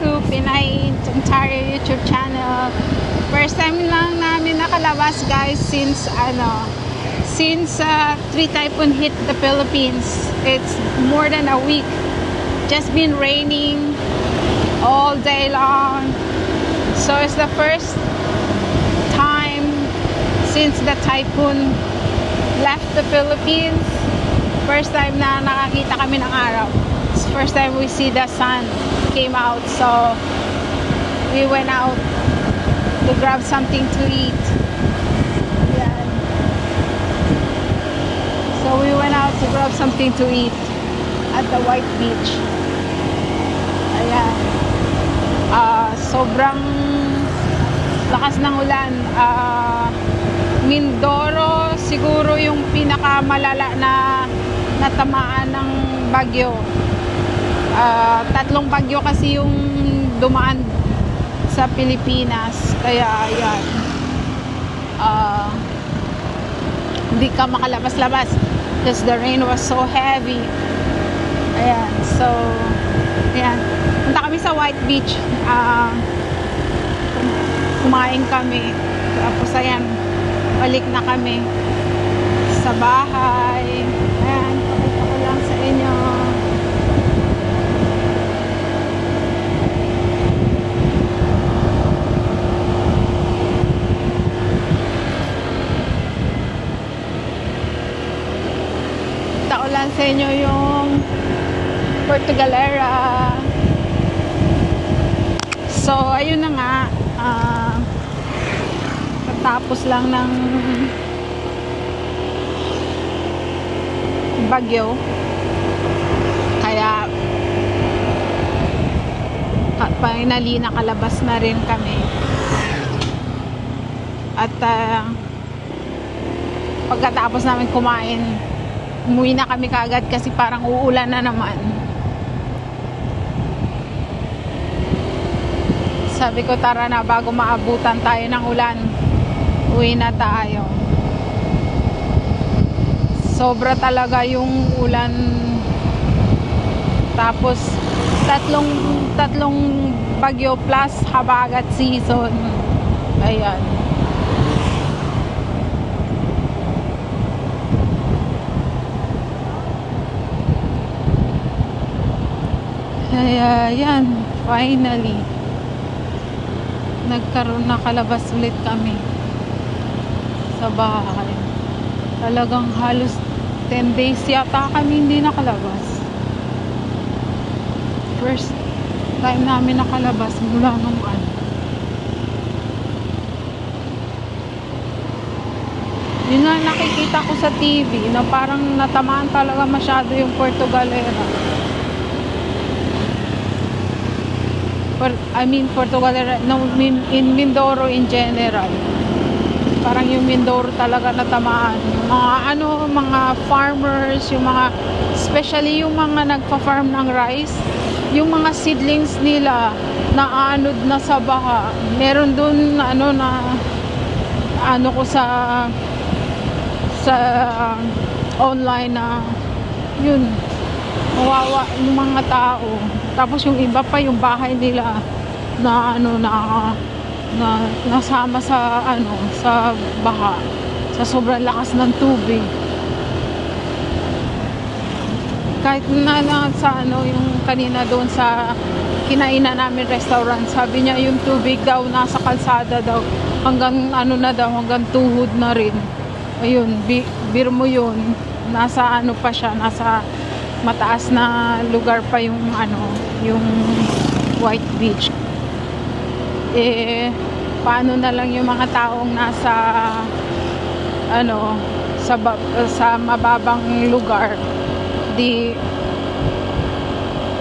to Pinay Ontario YouTube channel. First time lang namin nakalabas guys since three typhoon hit the Philippines. It's more than a week. Just been raining all day long. So it's the first time since the typhoon left the Philippines. First time na nakakita kami ng araw. It's first time we see the sun came out. So we went out to grab something to eat. Yan. So we went out to grab something to eat at the White Beach. Ayan. Sobrang lakas ng ulan. Mindoro siguro yung pinakamalala na natamaan ng bagyo. Tatlong bagyo kasi yung dumaan sa Pilipinas. Kaya ayan. Hindi ka makalabas-labas because the rain was so heavy. Ayan. So ayan. Punta kami sa White Beach. Kumain kami. Tapos ayan, balik na kami sa bahay. Ayan, pakita ko lang sa inyo. Pakita ko lang sa inyo yung Puerto Galera. So, ayun na nga. Tapos lang ng bagyo. Kaya finally nakalabas na rin kami. At pagkatapos namin kumain, umuwi na kami kaagad kasi parang uulan na naman. Sabi ko tara na bago maabutan tayo ng ulan, uwi na tayo. Sobra talaga yung ulan. Tapos tatlong bagyo plus habagat season. Ayan. Kaya yan, finally nakalabas ulit kami sa bahay. Talagang halos 10 days yata kami hindi nakalabas. First time namin nakalabas mula nung yun na nakikita ko sa TV na parang natamaan talaga masyado yung Puerto Galera. Puerto Galera, no, in Mindoro in general. Parang yung Mindoro talaga natamaan. Yung mga farmers, yung mga, especially yung mga nagpa-farm ng rice, yung mga seedlings nila naanod na sa baha. Meron dun ko sa online na yun, mawawa yung mga tao. Tapos yung iba pa yung bahay nila na nasama sa sa baha, sa sobrang lakas ng tubig. Kahit sa yung kanina doon sa kinainan namin restaurant, sabi niya yung tubig daw nasa kalsada daw hanggang hanggang tuhod na rin. Ayun, bir mo yun, nasa pa siya, nasa mataas na lugar pa yung yung White Beach. Paano na lang yung mga taong nasa sa mababang lugar, di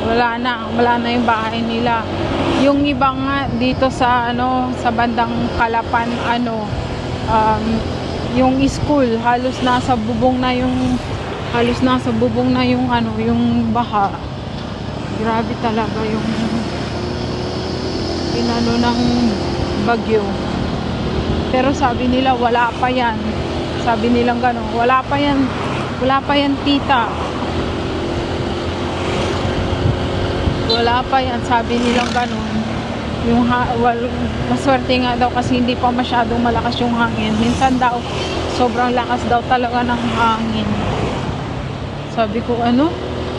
wala na yung bahay nila. Yung iba nga dito sa sa bandang Calapan, yung school halos nasa bubong na yung yung baha. Grabe talaga yung ng bagyo. Pero sabi nila wala pa yan. Sabi nilang gano'n, wala pa yan tita. Wala pa yan, sabi nilang gano'n. Maswerte nga daw kasi hindi pa masyadong malakas yung hangin. Minsan daw sobrang lakas daw talaga ng hangin. Sabi ko, ano?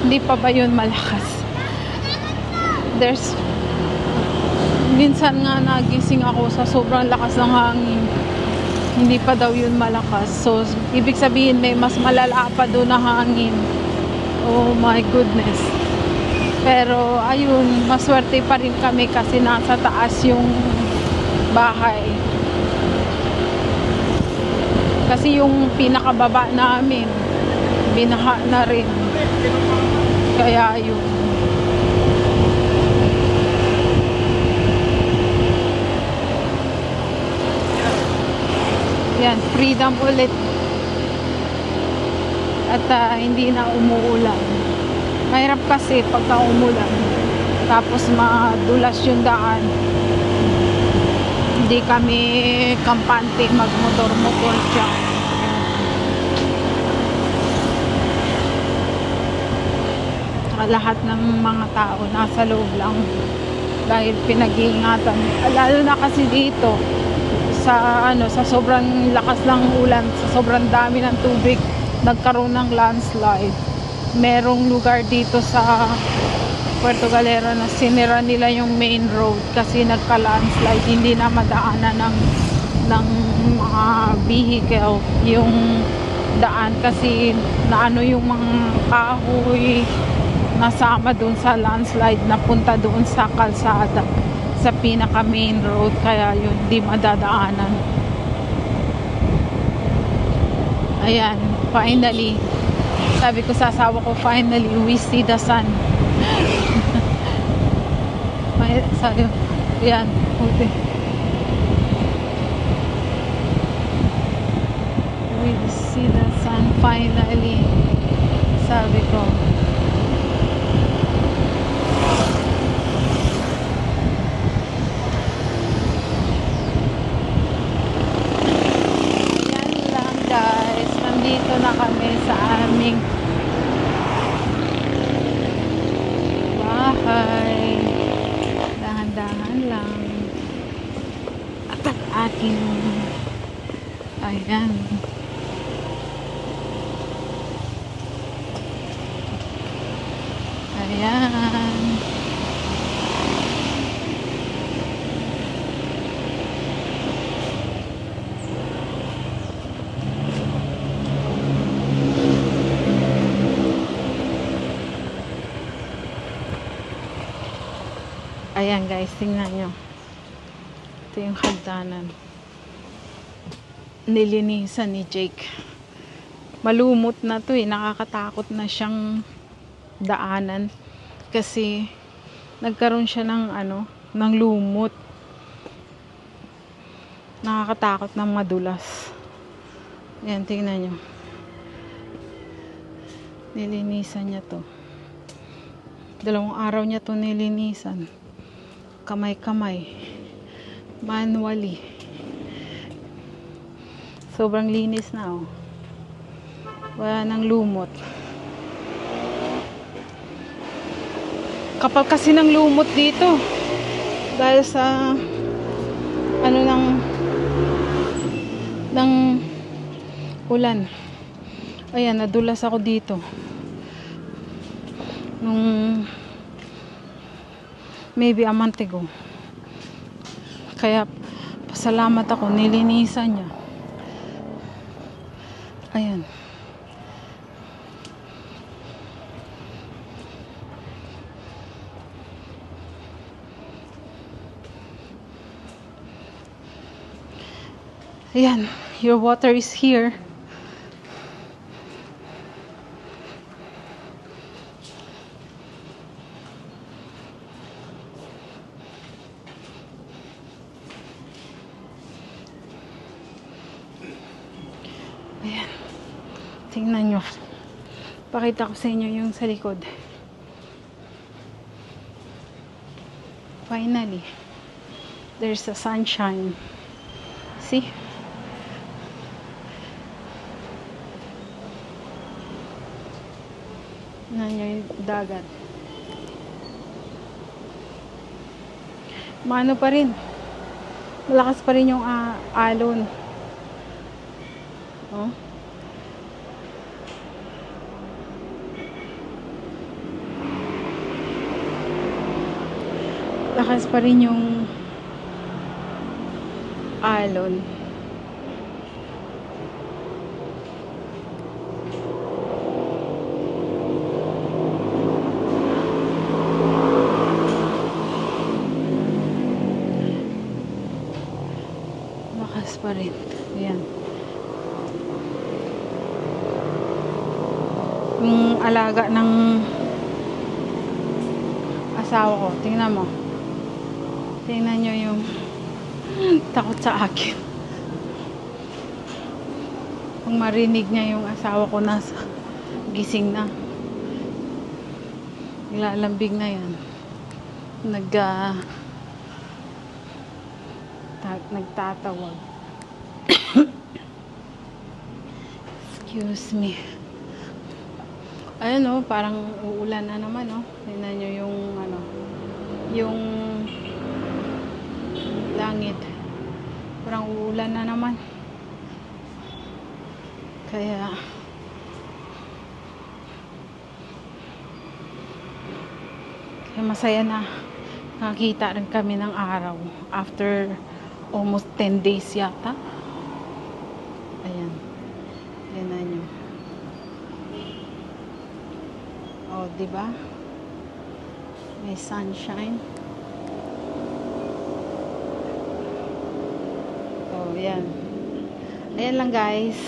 Hindi pa ba yun malakas? Minsan nga nagising ako sa sobrang lakas ng hangin. Hindi pa daw yun malakas. So, ibig sabihin may mas malala pa doon na hangin. Oh my goodness. Pero, ayun, maswerte pa rin kami kasi nasa taas yung bahay. Kasi yung pinakababa namin, binaha na rin. Kaya yun. Yan, freedom ulit. At hindi na umuulan. Mahirap kasi pagka umulan. Tapos madulas yung daan. Hindi kami kampante magmotor-motor dyan. Lahat ng mga tao nasa loob lang dahil pinag-iingatan, lalo na kasi dito sa sobrang lakas ng ulan, sa sobrang dami ng tubig, nagkaroon ng landslide. Merong lugar dito sa Puerto Galera na sinira nila yung main road kasi nagka-landslide, hindi na madaanan ng mga vehicle yung daan kasi naano yung mga kahoy nasama doon sa landslide, napunta doon sa kalsada, sa pinaka main road, kaya yun di madadaanan. Ayan, finally, sabi ko sa asawa ko, finally we see the sun. Sabi, yan, okay. We see the sun finally, sabi ko. Dito na kami sa aming bahay. Dahan-dahan lang. At ang aking ayan. Ayan. Ayan guys, tingnan nyo. Ito yung hagdanan. Nilinisan ni Jake. Malumot na to eh. Nakakatakot na siyang daanan. Kasi nagkaroon siya ng lumot. Nakakatakot ng madulas. Ayan, tingnan nyo. Nilinisan niya to. 2 araw niya to nilinisan. Kamay-kamay, manually. Sobrang linis na oh. Wala nang lumot. Kapal kasi ng lumot dito dahil sa ng ulan. Ayan, nadulas ako dito nung maybe a month ago. Kaya pasalamat ako, nilinisan niya. Ayan. Ayan, your water is here. Ayan. Tingnan nyo. Pakita ko sa inyo yung sa likod. Finally, there's a sunshine. See? Tingnan nyo yung dagat. Maano pa rin. Malakas pa rin yung alon. Oh. Lakas pa rin yung alon. Lakas pa rin. Ayan. Yung alaga ng asawa ko, tingnan mo. Tingnan nyo yung takot sa akin. Kung marinig niya yung asawa ko nasa gising na. Nilalambing na yan. Nagtatawag. Excuse me. Ayun, parang uulan na naman, tingnan nyo yung yung langit, parang uulan na naman, kaya masaya na nakakita rin kami ng araw after almost 10 days yata. Ayan, tingnan nyo. Oh, diba? May sunshine. Oh, yan. Ayan lang, guys.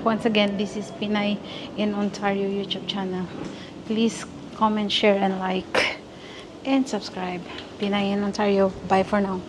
Once again, this is Pinay in Ontario YouTube channel. Please comment, share, and like, and subscribe. Pinay in Ontario. Bye for now.